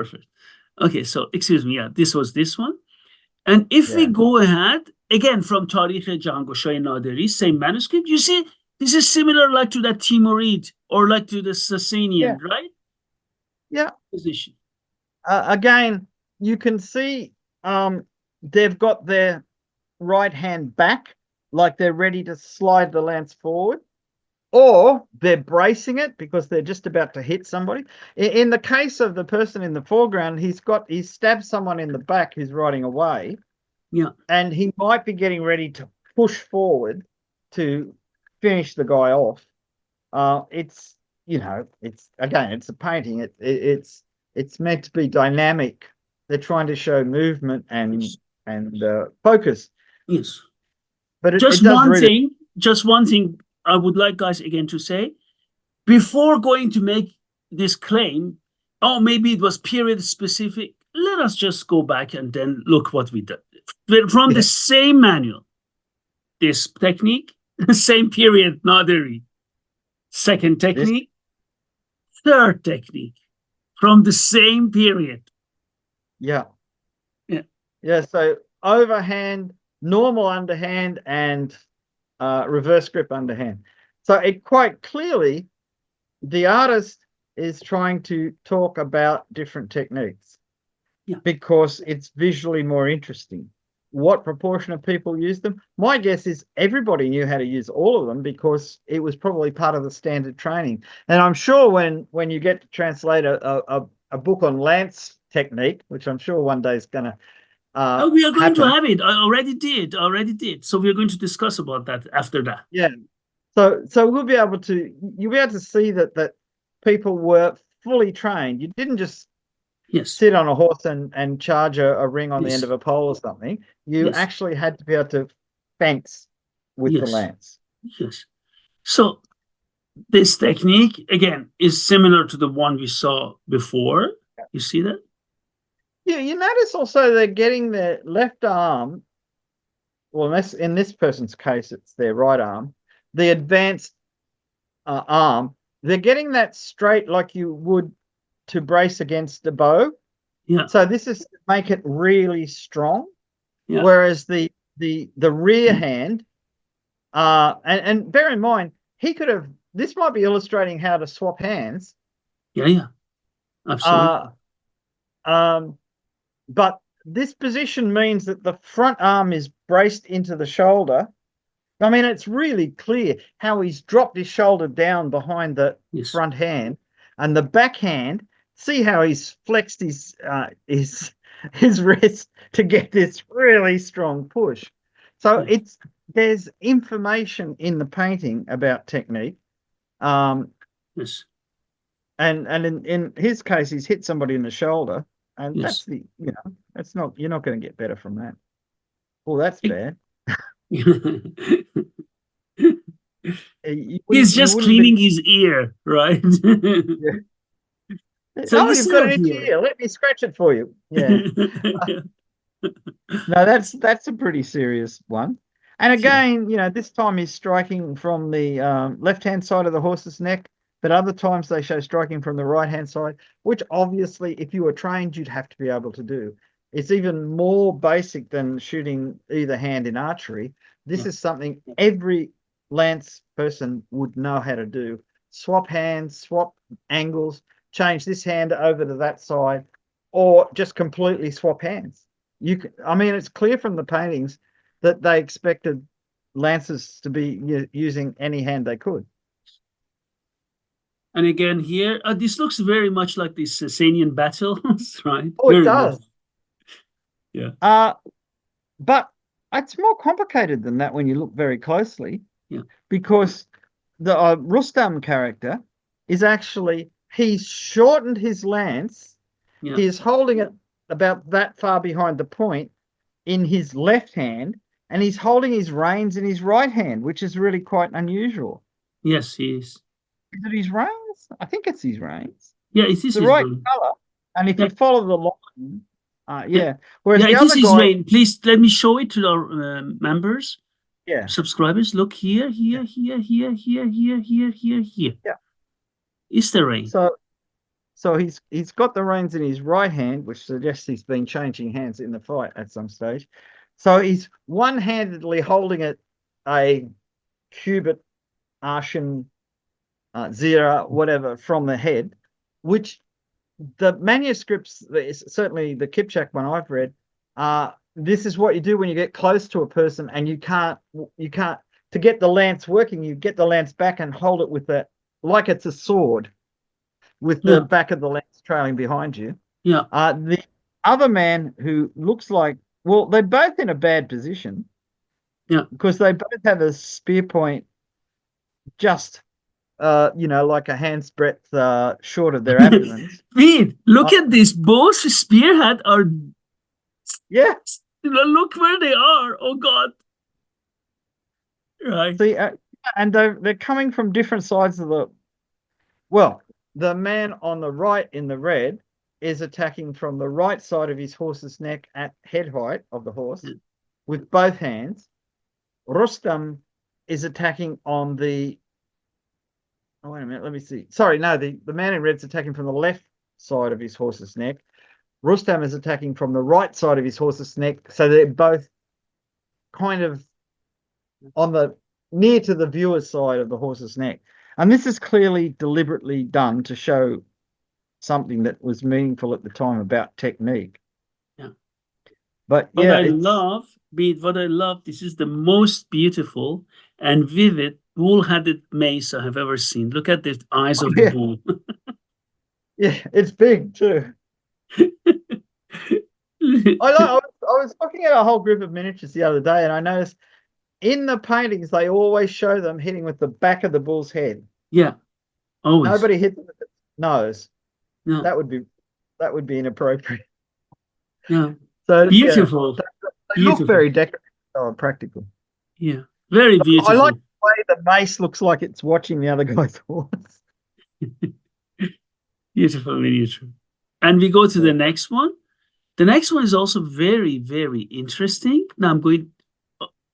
Okay, so excuse me. Yeah, this was this one. And if we go ahead, again, from Tarikh Jahangoshay Naderi, same manuscript, you see, this is similar like to that Timurid or like to the Sasanian, right? Yeah. Position. Again, you can see they've got their right hand back, like they're ready to slide the lance forward, or they're bracing it because they're just about to hit somebody. In the case of the person in the foreground, he stabbed someone in the back who's riding away. Yeah. And he might be getting ready to push forward to finish the guy off. It's a painting. It's meant to be dynamic. They're trying to show movement and focus. Yes. But just one thing I would like guys again to say before going to make this claim, maybe it was period specific. Let us just go back and then look what we did. From the same manual, this technique, same period, Naderi. Second technique, third technique, from the same period. Yeah. So overhand, normal underhand, and reverse grip underhand. So it quite clearly, the artist is trying to talk about different techniques because it's visually more interesting. What proportion of people use them? My guess is everybody knew how to use all of them because it was probably part of the standard training. And I'm sure when you get to translate a book on lance technique, which I'm sure one day is going to Oh, we are going to happen. have it. I already did. So we are going to discuss about that after that. Yeah. So we'll be able to, you'll be able to see that people were fully trained. You didn't just Yes. sit on a horse and charge a ring on the end Yes. of a pole or something. You Yes. actually had to be able to fence with the Yes. lance. Yes. So this technique, again, is similar to the one we saw before. You see that? Yeah, you notice also they're getting their left arm, well, in this person's case, it's their right arm, the advanced arm, they're getting that straight like you would to brace against a bow. Yeah. So this is to make it really strong. Yeah. Whereas the rear hand, and bear in mind, he could have, this might be illustrating how to swap hands. Yeah. Absolutely. But this position means that the front arm is braced into the shoulder. I mean, it's really clear how he's dropped his shoulder down behind the front hand, and the back hand. See how he's flexed his wrist to get this really strong push. So there's information in the painting about technique. Yes. And in his case, he's hit somebody in the shoulder, and that's that's not, you're not going to get better from that. Oh, that's bad. He's just cleaning his ear, right? Yeah. So you've got an itchy ear. Let me scratch it for you. Yeah. No, that's a pretty serious one. And again, this time he's striking from the left-hand side of the horse's neck, but other times they show striking from the right-hand side, which obviously, if you were trained, you'd have to be able to do. It's even more basic than shooting either hand in archery. This is something every lance person would know how to do. Swap hands, swap angles, change this hand over to that side, or just completely swap hands. I mean, it's clear from the paintings that they expected lancers to be using any hand they could. And again here, this looks very much like the Sasanian battles, right? Oh, it does. Yeah. But it's more complicated than that when you look very closely. Yeah. Because the Rustam character is actually, he's shortened his lance. Yeah. He's holding it about that far behind the point in his left hand, and he's holding his reins in his right hand, which is really quite unusual. Yes, he is. Is it his reins? I think it's his reins. Yeah, it is the right color. And if you follow the line, Whereas it is his rein. Please let me show it to our members. Yeah. Subscribers, look here. Yeah. Is the rein. So he's got the reins in his right hand, which suggests he's been changing hands in the fight at some stage. So he's one-handedly holding a cubit, Artian, Zira, whatever, from the head, which the manuscripts, certainly the Kipchak one I've read, this is what you do when you get close to a person and you can't, to get the lance working, you get the lance back and hold it with like it's a sword, with the back of the lance trailing behind you. Yeah. The other man who looks like, well, they're both in a bad position. Yeah. Because they both have a spear point just, like a hand's breadth short of their abdomens. Bede, look at this. Both spearhead are. Yeah. Look where they are. Oh, God. Right. See, and they're coming from different sides of the man on the right in the red is attacking from the right side of his horse's neck at head height of the horse with both hands. Rustam is attacking on the... Oh, wait a minute, let me see. Sorry, no, the man in red's attacking from the left side of his horse's neck. Rustam is attacking from the right side of his horse's neck, so they're both kind of on the near to the viewer's side of the horse's neck. And this is clearly deliberately done to show something that was meaningful at the time about technique. Yeah. But what I love, this is the most beautiful and vivid bull-headed mace I have ever seen. Look at the eyes of the bull. Yeah, it's big too. I was looking at a whole group of miniatures the other day, and I noticed in the paintings they always show them hitting with the back of the bull's head. Yeah, always. Nobody hits with its nose. Yeah, That would be inappropriate. yeah. So Beautiful. they look very decorative and practical. Yeah, very beautiful. I like the way the mace looks like it's watching the other guy's horse. Beautiful miniature. And we go to the next one. The next one is also very, very interesting. Now I'm going,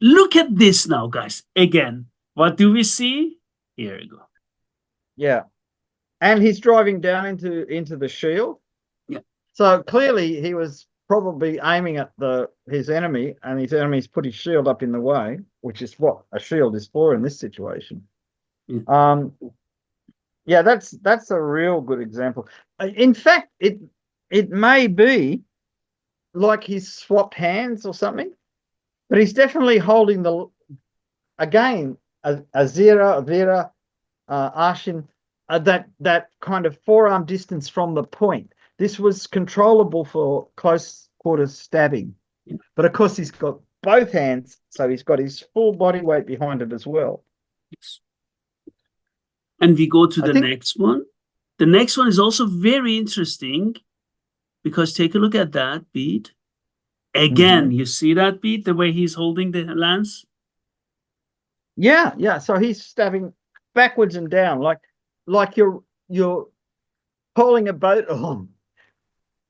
look at this now, guys. Again, what do we see? Here we go. Yeah. And he's driving down into the shield. Yeah. So clearly he was probably aiming at his enemy, and his enemy's put his shield up in the way, which is what a shield is for in this situation. Yeah. Yeah, that's a real good example. In fact, it may be like he's swapped hands or something, but he's definitely holding a Zira, Vera, Arshin, that kind of forearm distance from the point. This was controllable for close quarters stabbing, but of course he's got both hands, so he's got his full body weight behind it as well. Yes. And we go to the next one. The next one is also very interesting, because take a look at that, Bede. Again, you see that, Bede, the way he's holding the lance? Yeah. So he's stabbing backwards and down, like you're pulling a boat on,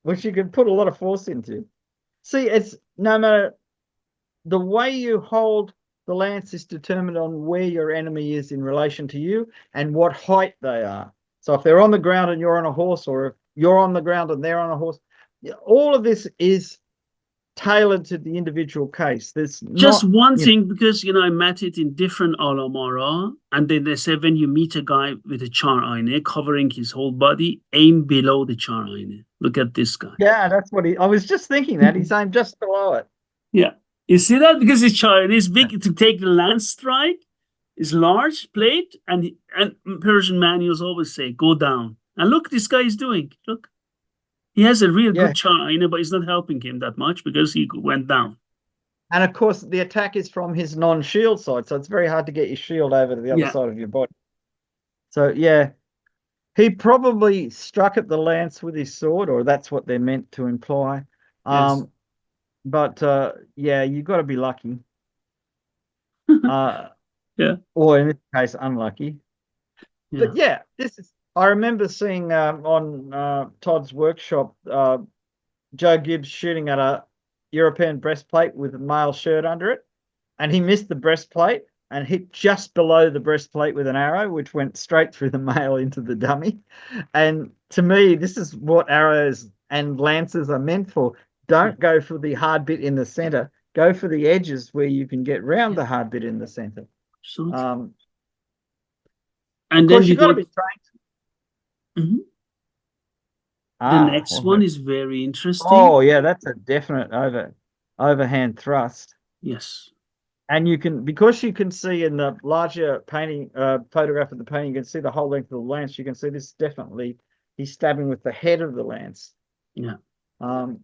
which you can put a lot of force into. See, it's no matter the way you hold the lance is determined on where your enemy is in relation to you and what height they are. So if they're on the ground and you're on a horse, or if you're on the ground and they're on a horse, all of this is tailored to the individual case. There's just one thing, because I met it in different alamara, and then they say when you meet a guy with a char ayne covering his whole body, aim below the char ayne. Look at this guy. Yeah, that's what I was just thinking that he's aimed just below it. Yeah, you see that, because his char ayne is big to take the lance strike. Is large plate, and Persian manuals always say go down. And look, this guy is doing. Look. He has a real good char ayne, but it's not helping him that much because he went down. And of course, the attack is from his non-shield side, so it's very hard to get your shield over to the other side of your body. So, yeah, he probably struck at the lance with his sword, or that's what they're meant to imply. Yes. But, yeah, you've got to be lucky. Yeah. Or in this case, unlucky. Yeah. But, yeah, I remember seeing on Todd's workshop, Joe Gibbs shooting at a European breastplate with a male shirt under it, and he missed the breastplate and hit just below the breastplate with an arrow, which went straight through the male into the dummy. And to me, this is what arrows and lances are meant for. Don't go for the hard bit in the center. Go for the edges where you can get round the hard bit in the center. Absolutely. And then you've got to be trained. Mm-hmm. The next one is very interesting. Oh, yeah, that's a definite overhand thrust. Yes. And because you can see in the larger painting, photograph of the painting, you can see the whole length of the lance. You can see this definitely, he's stabbing with the head of the lance. Yeah. And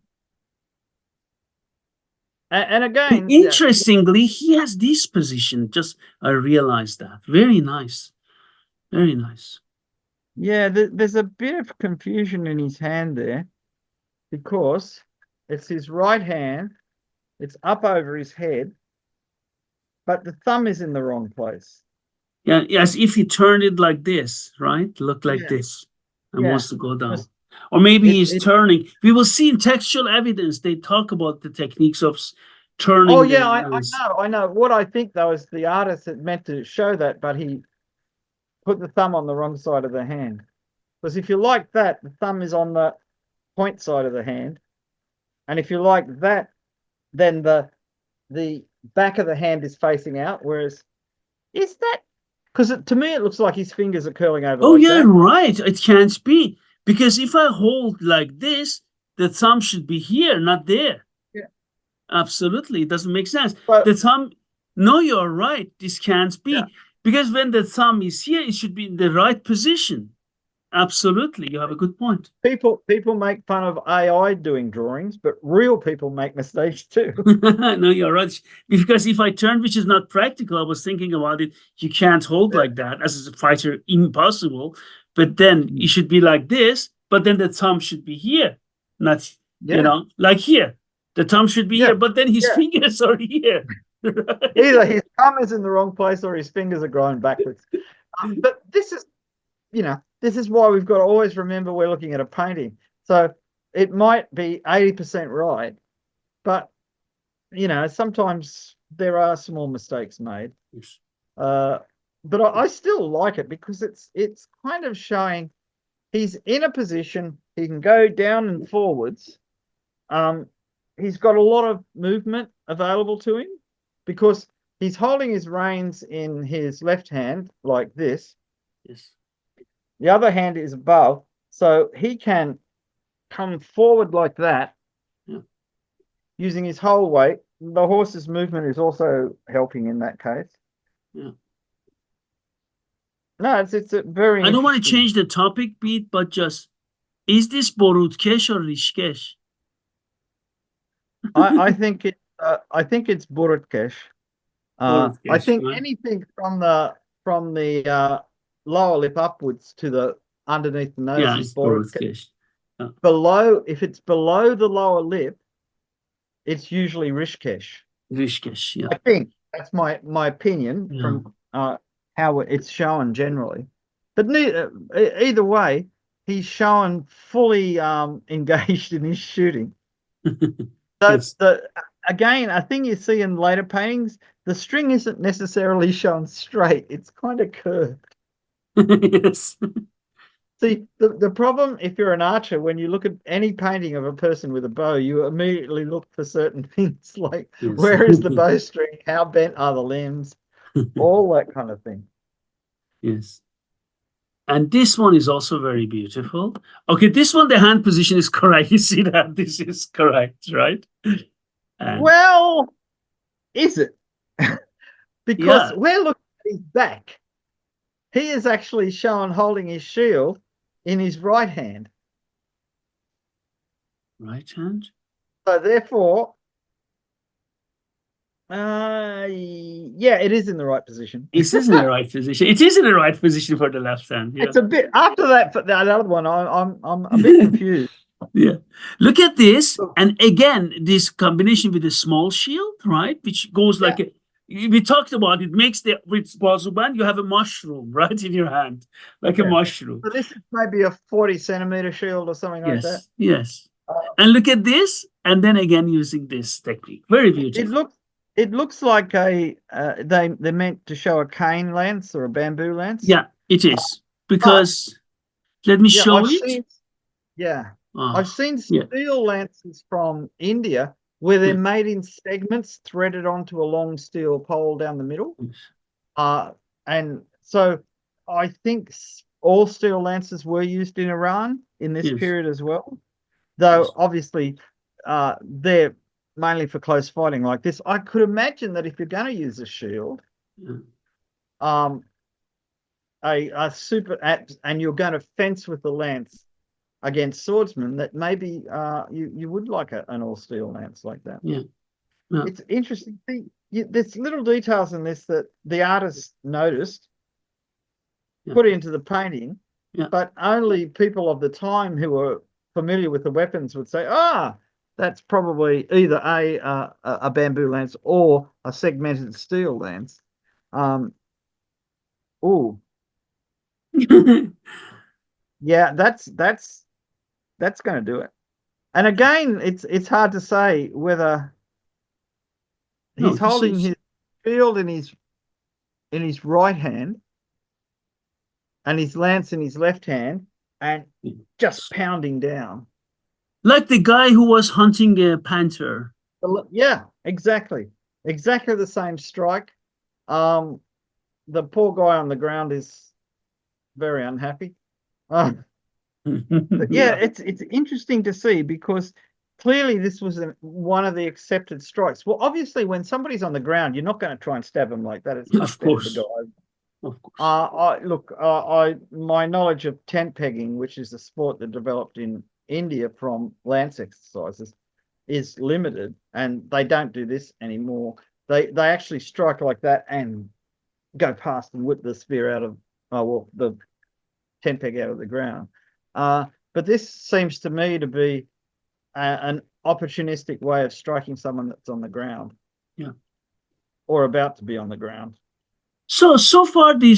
again, interestingly, he has this position. I realized that. Very nice. Very nice. Yeah, there's a bit of confusion in his hand there, because it's his right hand, it's up over his head, but the thumb is in the wrong place. Yeah, as if he turned it like this, right? Look like this, and wants to go down. Or maybe he's turning. We will see in textual evidence, they talk about the techniques of turning. Oh, yeah, I know. What I think, though, is the artist had meant to show that, but he put the thumb on the wrong side of the hand. Because if you like that, the thumb is on the point side of the hand. And if you like that, then the back of the hand is facing out. Whereas, is that? Because to me, it looks like his fingers are curling over. Oh, yeah, right. It can't be. Because if I hold like this, the thumb should be here, not there. Yeah. Absolutely. It doesn't make sense. But the thumb, no, you're right. This can't be. Yeah. Because when the thumb is here, it should be in the right position. Absolutely, you have a good point. People make fun of AI doing drawings, but real people make mistakes too. No, you're right. Because if I turn, which is not practical, I was thinking about it. You can't hold Yeah. like that as a fighter, impossible. But then it should be like this. But then the thumb should be here, not Yeah, like here. The thumb should be yeah, here, but then his yeah. fingers are here. Either his thumb is in the wrong place or his fingers are growing backwards. But this is, this is why we've got to always remember we're looking at a painting. So it might be 80% right, but sometimes there are small mistakes made. Yes. But I still like it because it's kind of showing he's in a position he can go down and forwards. He's got a lot of movement available to him because he's holding his reins in his left hand like this. Yes. The other hand is above, so he can come forward like that, Yeah. using his whole weight. The horse's movement is also helping in that case. Yeah. No, it's a very I don't want to interesting. change the topic, Pete, but just is this Borutkesh or Rishkesh? I think it's Burutkesh. I Borutkesh, think right? anything from the lower lip upwards to the underneath the nose Yeah, is it's Burutkesh. Borutkesh. If it's below the lower lip, it's usually Rishkesh. Rishkesh, yeah. I think that's my opinion Yeah. from how it's shown generally. But either way, he's shown fully engaged in his shooting. So Yes. again, a thing you see in later paintings, the string isn't necessarily shown straight; it's kind of curved. Yes. See, the problem if you're an archer, when you look at any painting of a person with a bow, you immediately look for certain things like Yes. where is the bowstring, how bent are the limbs, all that kind of thing. Yes. And this one is also very beautiful. Okay, this one, the hand position is correct. You see that? This is correct, right? And Well, is it? Because yeah, we're looking at his back. He is actually shown holding his shield in his right hand. right hand. So therefore, yeah, it is in the right position. It is in the right position. It is in the right position for the left hand. Yeah. It's a bit after that. For that other one, I'm a bit confused. Yeah. Look at this. And again, this combination with a small shield, right? Which goes Yeah. like we talked about it, makes the with Bazuban, you have a mushroom right in your hand, like a Yeah. mushroom. So this is maybe a 40-centimeter shield or something like that. Yes. And look at this, and then again using this technique. Very beautiful. It looks like they're meant to show a cane lance or a bamboo lance. Yeah, it is. Because let me Yeah, show it. I've seen Yeah. steel lances from India where they're made in segments threaded onto a long steel pole down the middle. And so I think all steel lances were used in Iran in this period as well. Though obviously they're mainly for close fighting like this. I could imagine that if you're going to use a shield, a super and you're going to fence with the lance against swordsmen, that maybe you would like an all steel lance like that. Yeah. It's interesting. There's little details in this that the artist noticed, put into the painting, but only people of the time who were familiar with the weapons would say, that's probably either a bamboo lance or a segmented steel lance. Yeah, that's going to do it. And again, it's hard to say whether he's holding his shield in his right hand and his lance in his left hand and just pounding down. Like the guy who was hunting a panther. Yeah, exactly. Exactly the same strike. The poor guy on the ground is very unhappy. But yeah, it's interesting to see because clearly this was one of the accepted strikes. Well, obviously, when somebody's on the ground, you're not going to try and stab them like that. It's much better to go over. Of course. My knowledge of tent pegging, which is a sport that developed in India from lance exercises, is limited, and they don't do this anymore. They actually strike like that and go past and whip the spear out of the tent peg out of the ground. But this seems to me to be an opportunistic way of striking someone that's on the ground. Yeah. Or about to be on the ground. So far we